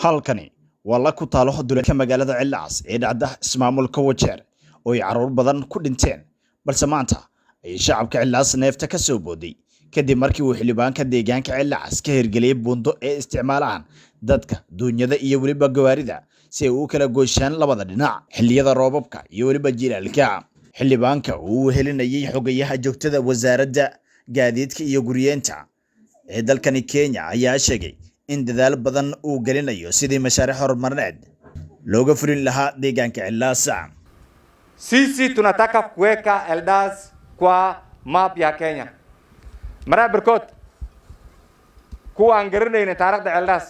halkani waa la ku taalo duleedka magaalada Cilaas ee dhacda ismaamulka Wajeer oo ay caruur badan ku dhinteen balse maanta ay shacabka Cilaas neefta ka soo booday kadib markii uu xildhibaanka deegaanka Cilaas ka hirgeliyay buundo ee isticmaalaan dadka duunyada iyo waliba gawaarida si ay u kala gooshaan labada dhinac xilliyada roobabka iyo waliba jiilaalka xildhibaanka uu helinayay xogayaha joogtada wasaaradda gaadiidka iyo guriyeenta ee dalkani Kenya ayaa sheegay in dadaal badan uu galinayo sidii mashaariic horumarineed looga fulin lahaa deegaanka Cilaas. Sisi tunataka kuweka Eldas kwa map ya Kenya. Mara barkod kuwa aan garanayna taariikhda Eldas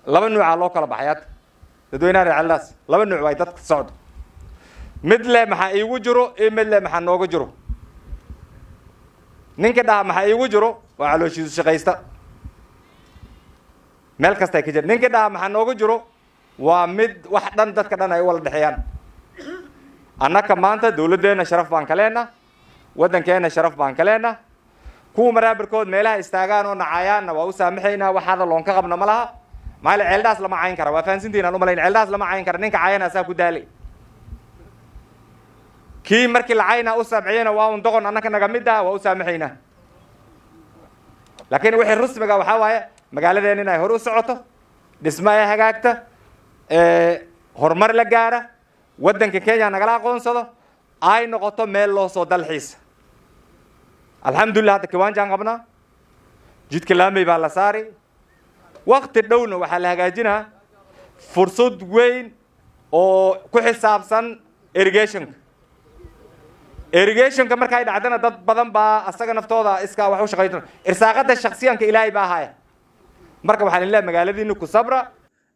laba nooc loo kala baxayad dadweynaha Eldas laba nooc way dadka socdo mid le maxaa iigu jiro iyo mid le maxaa nooga jiro ninka dhaha maxaa iigu jiro waa calooshiisu shaqaysta meel kasta ay ka jiraan ninka dhaha maxaa nooga jiro waa mid wax dhan dadka dhan ay wala dhaxayaan annaka maanta dawladdeena sharaf baan ka leenahay waddankeena sharaf baan ka leenahay kuwa maraabarkood meelaha istaagaan oo nacayaanna waa u saamaxaynaa waxaada loon ka qabna ma laha maal Eldas lama cayn kara waa fahansintiin aan u malayn Eldas lama cayn kara ninka caayana asaa ku daalay kii markii la cayna u sabciyana waa un doqon annaka naga mid ah waa u saamaxaynaa laakiin wixii rasmiga waxa waaye magaaladeena inay hor u socoto dhismo ay hagaagta horumar la gaara waddanka Kenya nagala aqoonsado ay noqoto meel loo soo dalxiis alxamdulillah hadda kiwaanjaan qabnaa jidka laamay baa la saari waqti dhowna waxaa la hagaajinaa fursad weyn oo ku xisaabsan irrigationka markay dhacdana dad badan baa asaga naftooda iska wax u shaqeeyaan irsaaqada shakhsiyanka Ilaahay baa haya marka waxaan ilaa magaaladiina ku sabra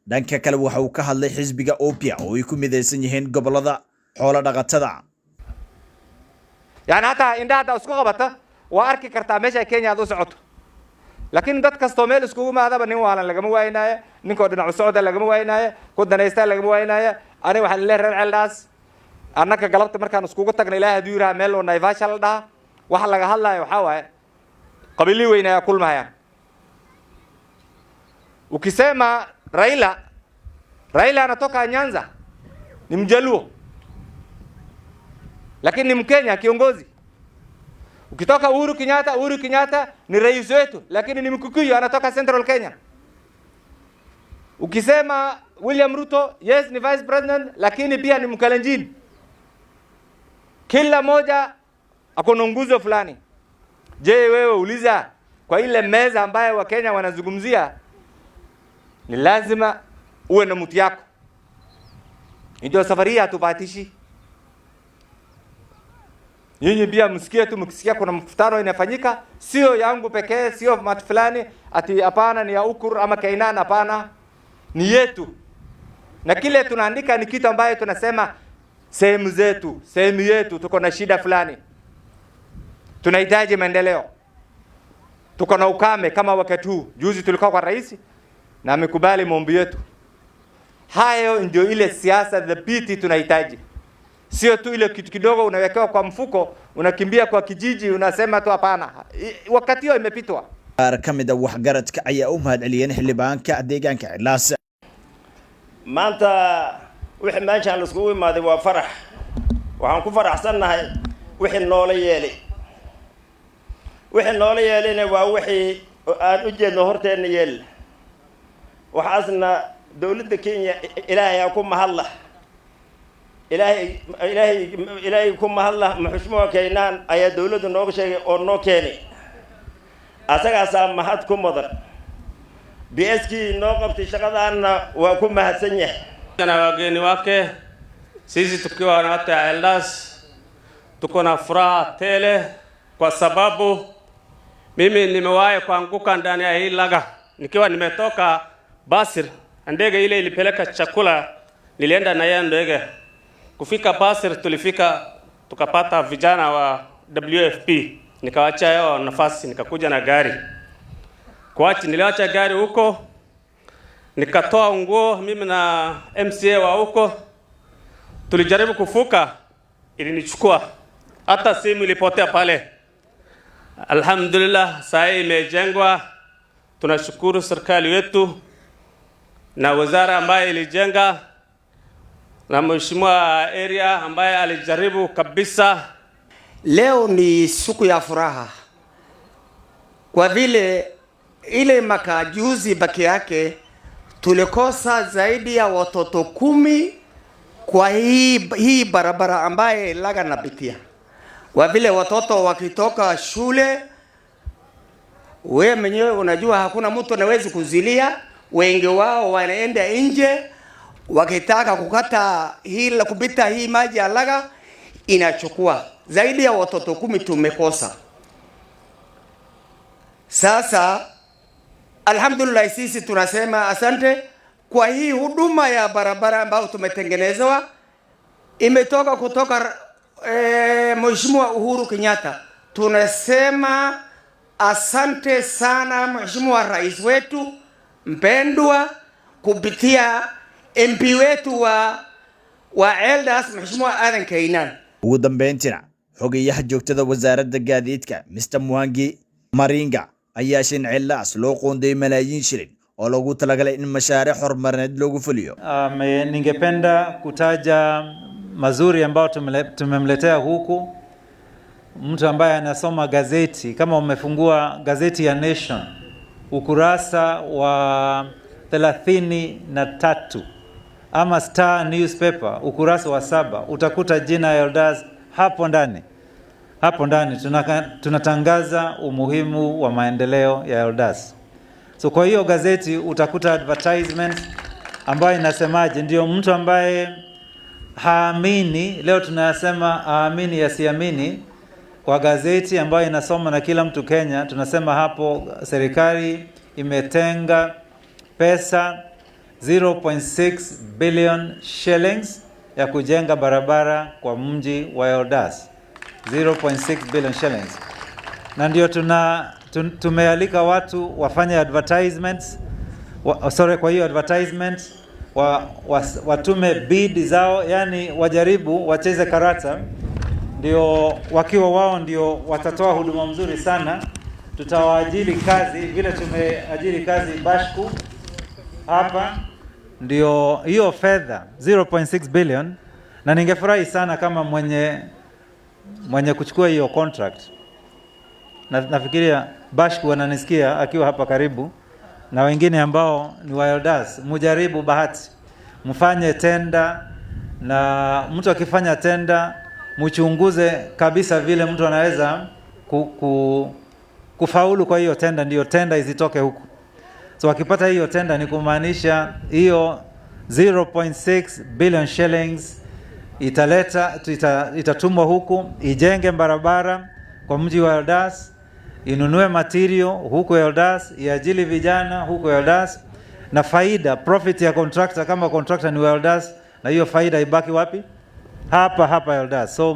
dhanka kale waxa uu ka hadlay xisbiga OPIA oo ay ku midaysan yihiin gobolada xoolo dhaqatada yani hata indhaha isku qabata waa arki kartaa meesha Kenya aad u socoto laakiin dad kasto meel isku yimaadaba nin waalan lagama waaynayo ninka dhinac u socda lagama waaynayo ku danaysta lagama waaynayo ani waxaan ilaa reer Eldas annaka galabta markaan iskugu tagna Ilaahay haduu yiraahdo meel oo Naivasha la dhaha waxa laga hadlayo waxa waaye qabiili weynaya kulmahayaan ukisema Raila anatoka Nyanza ni Mjaluo lakini ni Mkenya kiongozi ukitoka Uhuru Kenyatta ni rais wetu lakini ni Mkikuyu anatoka Central Kenya ukisema William Ruto yes ni vice president lakini pia ni Mkalenjin kila moja akona nguzo fulani je wewe uliza kwa ile meza ambayo wa Kenya wanazungumzia ni lazima uwe na mtu yako ndio safari hatupatishi nyinyi pia msikie tu mkisikia kuna mkutano inafanyika sio yangu pekee sio mtu fulani ati hapana ni ya Ukur ama Kainan hapana ni yetu na kile tunaandika ni kitu ambaye tunasema sehemu yetu tuko na shida fulani tunahitaji maendeleo tuko na ukame kama wakati huu juzi tulikuwa kwa rais na amekubali maombi yetu hayo ndio ile siasa dhabiti tunahitaji sio tu ile kitu kidogo unawekewa kwa mfuko unakimbia kwa kijiji unasema tu hapana wakati hiyo imepitwa kamida waxgaradka ayaa u mahadceliyeen xildhibaanka deegaanka Cilaas maanta wixii meeshaan la iskugu imaaday waa farax waxaan ku faraxsanahay wixii noola yeelayna waa wixii aan u jeedno horteena yeel waxaasna dawladda Kenya Ilaahay ku mahadlah Ilaahay ku mahadlah maxushmo Keenan ayaa dawladda nooga sheegay oo noo keenay asagaasa mahad ku mudan BSK noo qabtay shaqadaana waa ku mahadsan yahay na wageni wake sisi tukiwa hata Eldas tuko na furaha tele kwa sababu mimi nimewahi kuanguka ndani ya hii laga nikiwa nimetoka Basir ndege ile ilipeleka chakula nilienda na yeye ndege kufika Basir tulifika tukapata vijana wa WFP nikawaacha yao nafasi nikakuja na gari niliacha gari huko nikatoa nguo mimi na MCA wa huko tulijaribu kufuka ilinichukua hata simu ilipotea pale Alhamdulillah saa imejengwa tunashukuru serikali yetu na wizara ambaye ilijenga na mheshimiwa area ambaye alijaribu kabisa. Leo ni siku ya furaha kwa vile ile makajuzi baki yake tulikosa zaidi ya watoto 10 kwa hii barabara ambaye Laga napitia. Kwa vile watoto wakitoka shule, wewe mwenyewe unajua hakuna mtu anaweza kuzilia, wengi wao wanaenda nje wakitaka kupita hii maji ya Laga inachukua zaidi ya watoto 10 tumekosa. Sasa alhamdulillah sisi tunasema asante kwa hii huduma ya barabara ambayo tumetengenezwa kutoka Mheshimiwa Uhuru Kenyatta. Tunasema asante sana Mheshimiwa Rais wetu mpendwa kupitia MP wetu wa Elders Mheshimiwa Adan Keynan. Ugu dambeyntina xogeyaha joogtada wasaaradda gaadiidka Mr. Mwangi Maringa ayaa Cilaas loo qoonday malaayiin shilin oo lagu talagalay in mashaariic horumarineed loogu fuliyo. Ningependa kutaja mazuri ambayo tumemletea huku. Mtu ambaye anasoma gazeti, kama umefungua gazeti ya Nation ukurasa wa 33 ama Star newspaper ukurasa wa 7 utakuta jina Elders hapo ndani. Hapo ndani tunatangaza umuhimu wa maendeleo ya Elders. So kwa hiyo gazeti utakuta advertisement ambayo inasemaje, ndio mtu ambaye haamini, leo tunasema aamini yasiamini, kwa gazeti ambayo inasoma na kila mtu Kenya, tunasema hapo serikali imetenga pesa 0.6 billion shillings ya kujenga barabara kwa mji wa Elders. 0.6 billion shillings. Na ndio tumealika watu wafanye advertisements, kwa hiyo advertisement watume bid zao, yani wajaribu wacheze karata, ndio wakiwa wao ndio watatoa huduma mzuri sana. Tutawaajiri kazi vile tumeajiri kazi Bashku hapa, ndio hiyo fedha 0.6 billion, na ningefurahi sana kama mwenye kuchukua hiyo contract, nafikiria Bashku wananisikia akiwa hapa karibu, na wengine ambao ni wa Elders, mujaribu bahati, mfanye tenda, na mtu akifanya tenda mchunguze kabisa vile mtu anaweza kufaulu kwa hiyo tenda, ndio tenda izitoke huku. So wakipata hiyo tenda ni kumaanisha hiyo 0.6 billion shillings itatumwa huku, ijenge barabara kwa mji wa Elders, inunue material huko Elders, iajili vijana huko Elders, na faida profit ya contractor, kama contractor ni Elders, na hiyo faida ibaki wapi? Hapa Elders. So